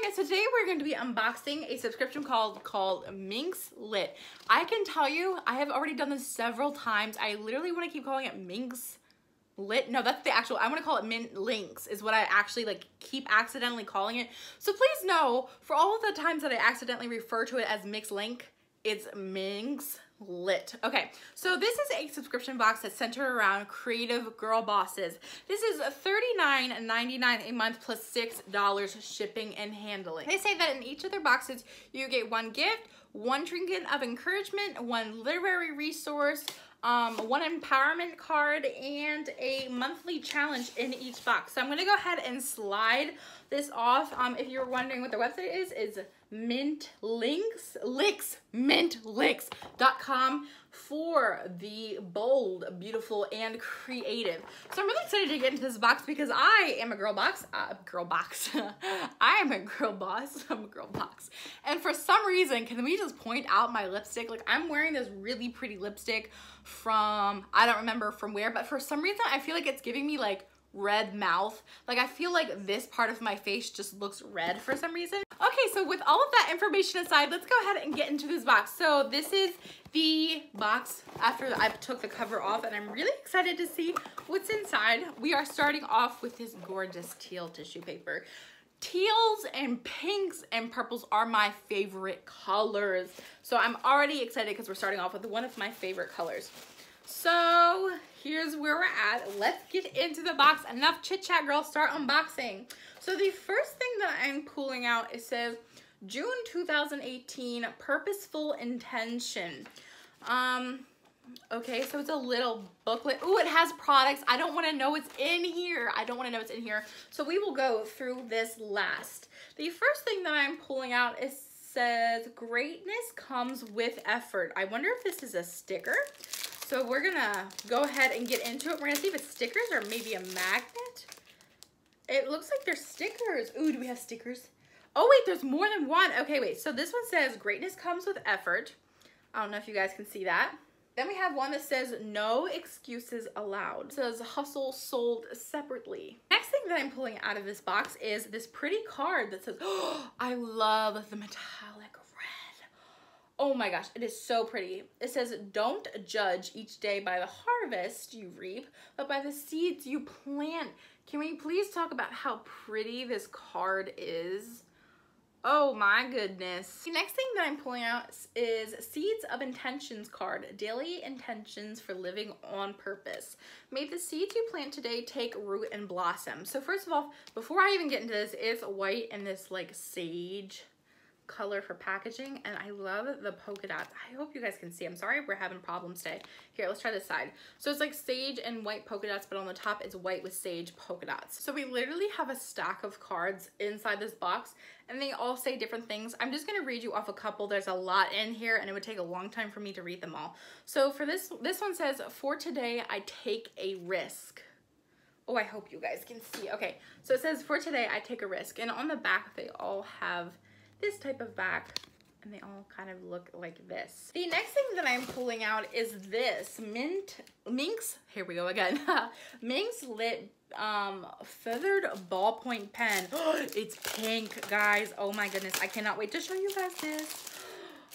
morning. So today we're going to be unboxing a subscription called Minx Lit. I can tell you, I have already done this several times. I literally want to keep calling it Minx Lit. No, that's the actual, I want to call it Mint Links is what I actually like keep accidentally calling it. So please know, for all of the times that I accidentally refer to it as Mix Link, it's Minx Lit. Okay, so this is a subscription box that's centered around creative girl bosses. This is $39.99 a month plus $6 shipping and handling. They say that in each of their boxes, you get one gift, one trinket of encouragement, one literary resource, one empowerment card, and a monthly challenge in each box. So I'm gonna go ahead and slide this off. If you're wondering what their website is mintlinks.com for the bold, beautiful, and creative. So I'm really excited to get into this box because I am a girl box. I am a girl boss. I'm a girl box. And for some reason, can we just point out my lipstick? Like, I'm wearing this really pretty lipstick from, I don't remember from where, but for some reason, I feel like it's giving me like red mouth. Like, I feel like this part of my face just looks red for some reason. Okay, so with all of that information aside, let's go ahead and get into this box. So this is the box after I took the cover off, and I'm really excited to see what's inside. We are starting off with this gorgeous teal tissue paper. Teals and pinks and purples are my favorite colors. So I'm already excited because we're starting off with one of my favorite colors. So here's where we're at. Let's get into the box. Enough chit chat, girl. Start unboxing. So the first thing that I'm pulling out, it says June 2018 Purposeful Intention. Okay, so it's a little booklet. Ooh, it has products. I don't want to know what's in here. I don't want to know what's in here. So we will go through this last. The first thing that I'm pulling out is says greatness comes with effort. I wonder if this is a sticker. So we're gonna go ahead and get into it. We're gonna see if it's stickers or maybe a magnet. It looks like they're stickers. Ooh, do we have stickers? Oh wait, there's more than one. Okay, wait, so this one says greatness comes with effort. I don't know if you guys can see that. Then we have one that says no excuses allowed. It says hustle sold separately. Next thing that I'm pulling out of this box is this pretty card that says, oh, I love the metallic red. Oh my gosh, it is so pretty. It says, don't judge each day by the harvest you reap, but by the seeds you plant. Can we please talk about how pretty this card is? Oh my goodness. The next thing that I'm pulling out is Seeds of Intentions card. Daily intentions for living on purpose. May the seeds you plant today take root and blossom. So first of all, before I even get into this, it's white and this like sage color for packaging, and I love the polka dots. I hope you guys can see. I'm sorry if we're having problems today. Here, let's try this side. So it's like sage and white polka dots, but on the top it's white with sage polka dots. So we literally have a stack of cards inside this box, and they all say different things. I'm just gonna read you off a couple. There's a lot in here, and it would take a long time for me to read them all. So for this one says, for today I take a risk. Oh, I hope you guys can see. Okay, so it says, for today I take a risk, and on the back they all have this type of back, and they all kind of look like this. The next thing that I'm pulling out is this Minx, here we go again, Minx Lit feathered ballpoint pen. It's pink, guys. Oh my goodness, I cannot wait to show you guys this.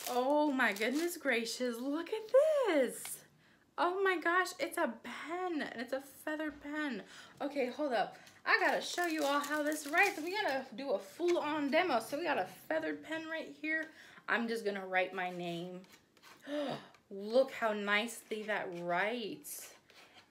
Oh my goodness gracious, look at this. Oh my gosh, it's a pen, and it's a feathered pen. Okay, hold up. I gotta show you all how this writes. We gotta do a full-on demo. So we got a feathered pen right here. I'm just gonna write my name. Look how nicely that writes.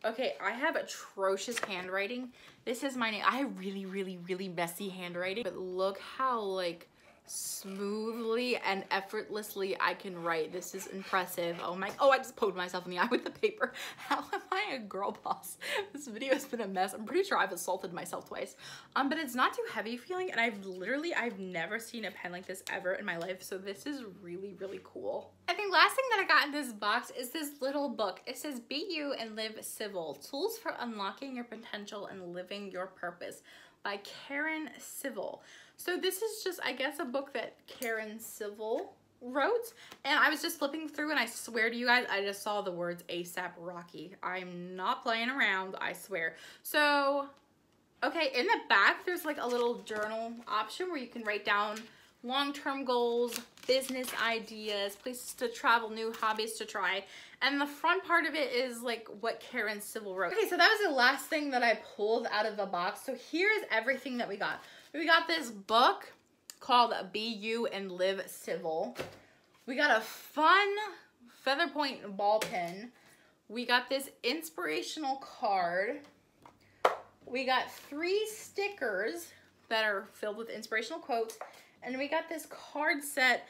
Okay, I have atrocious handwriting. This is my name. I have really, really, really messy handwriting. But look how like smoothly and effortlessly I can write. This is impressive. Oh my, oh, I just poked myself in the eye with the paper. How am I a girl boss? This video has been a mess. I'm pretty sure I've assaulted myself twice. But it's not too heavy feeling, and I've never seen a pen like this ever in my life. So this is really, really cool. I think last thing that I got in this box is this little book. It says, Be You and Live Civil, Tools for Unlocking Your Potential and Living Your Purpose by Karen Civil. So this is just, I guess, a book that Karen Civil wrote, and I was just flipping through, and I swear to you guys, I just saw the words ASAP Rocky. I'm not playing around, I swear. So Okay, in the back, there's like a little journal option where you can write down long-term goals, business ideas, places to travel, new hobbies to try. And the front part of it is like what Karen Civil wrote. Okay, so that was the last thing that I pulled out of the box. So here's everything that we got. We got this book called Be You and Live Civil. We got a fun feather point ball pen. We got this inspirational card. We got 3 stickers that are filled with inspirational quotes. And we got this card set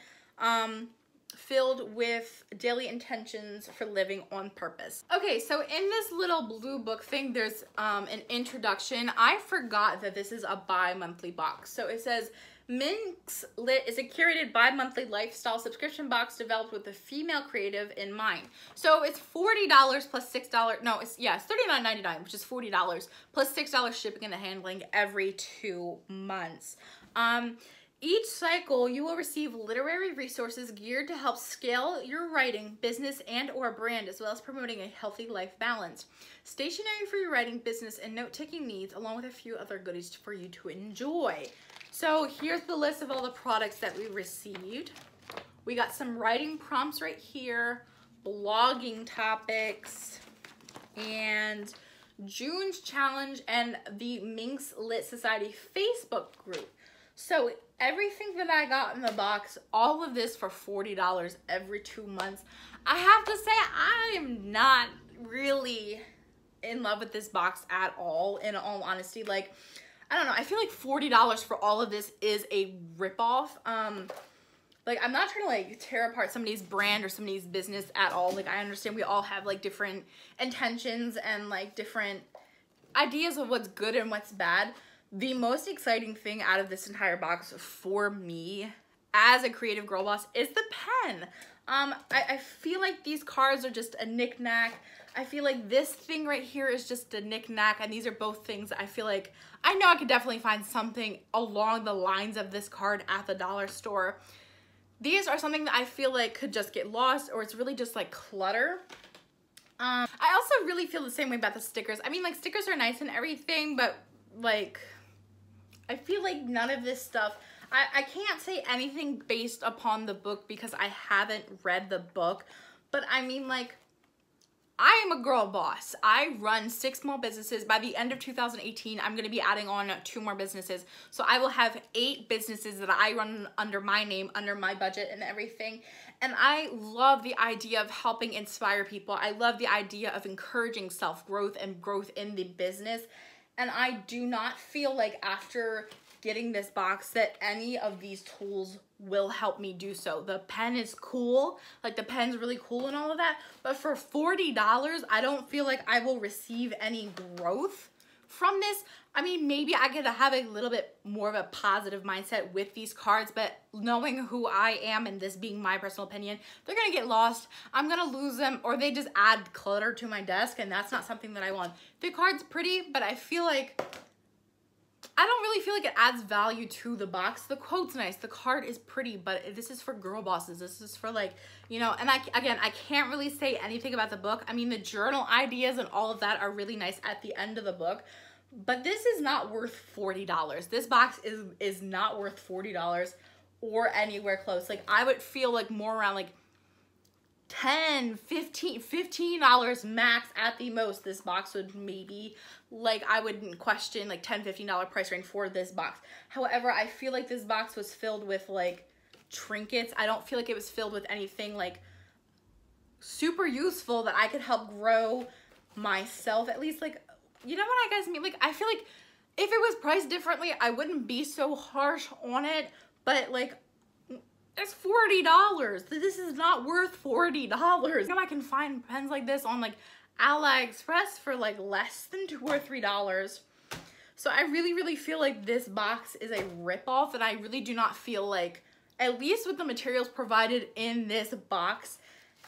filled with daily intentions for living on purpose. Okay, so in this little blue book thing, there's an introduction. I forgot that this is a bi-monthly box. So it says, Minx Lit is a curated bi-monthly lifestyle subscription box developed with the female creative in mind. So it's $40 plus $6. No, it's $39.99, which is $40 plus $6 shipping and handling every 2 months. Each cycle, you will receive literary resources geared to help scale your writing, business, and or brand, as well as promoting a healthy life balance. Stationery for your writing, business, and note-taking needs, along with a few other goodies for you to enjoy. So here's the list of all the products that we received. We got some writing prompts right here, blogging topics, and June's challenge, and the Minx Lit Society Facebook group. So everything that I got in the box, all of this for $40 every 2 months. I have to say, I am not really in love with this box at all, in all honesty. Like, I don't know, I feel like $40 for all of this is a ripoff. Like, I'm not trying to like tear apart somebody's brand or somebody's business at all. Like, I understand we all have like different intentions and like different ideas of what's good and what's bad. The most exciting thing out of this entire box for me as a creative girl boss is the pen. I feel like these cards are just a knick-knack. I feel like this thing right here is just a knick-knack, and these are both things I feel like I know I could definitely find something along the lines of this card at the dollar store. These are something that I feel like could just get lost, or it's really just like clutter. I also really feel the same way about the stickers. I mean, like, stickers are nice and everything, but like, I feel like none of this stuff, I can't say anything based upon the book because I haven't read the book, but I mean, like, I am a girl boss. I run 6 small businesses. By the end of 2018, I'm going to be adding on 2 more businesses. So I will have 8 businesses that I run under my name, under my budget and everything. And I love the idea of helping inspire people. I love the idea of encouraging self-growth and growth in the business. And I do not feel like after getting this box that any of these tools will help me do so. The pen is cool, like the pen's really cool and all of that, but for $40, I don't feel like I will receive any growth from this. I mean, maybe I could have a little bit more of a positive mindset with these cards, but knowing who I am and this being my personal opinion, they're gonna get lost. I'm gonna lose them, or they just add clutter to my desk, and that's not something that I want. The card's pretty, but I feel like I don't really feel like it adds value to the box. The quote's nice, the card is pretty, but this is for girl bosses. This is for, like, you know, and I can't really say anything about the book. I mean, the journal ideas and all of that are really nice at the end of the book, but this is not worth $40. This box is not worth $40 or anywhere close. Like, I would feel like more around like $10, $15 max at the most. This box would maybe, like, I wouldn't question like $10, $15 price range for this box. However, I feel like this box was filled with like trinkets. I don't feel like it was filled with anything like super useful that I could help grow myself. At least, like, you know what I guys mean? Like, I feel like if it was priced differently, I wouldn't be so harsh on it, but like, it's $40. This is not worth $40. You know, I can find pens like this on like AliExpress for like less than $2 or $3. So I really feel like this box is a ripoff, and I really do not feel like, at least with the materials provided in this box,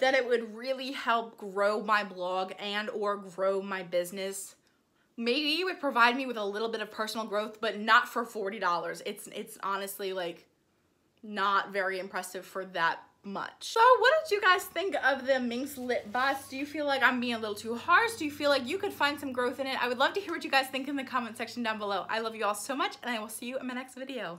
that it would really help grow my blog and or grow my business. Maybe it would provide me with a little bit of personal growth, but not for $40. It's honestly like not very impressive for that much. So what did you guys think of the Minx lip gloss? Do you feel like I'm being a little too harsh? Do you feel like you could find some growth in it? I would love to hear what you guys think in the comment section down below. I love you all so much, and I will see you in my next video.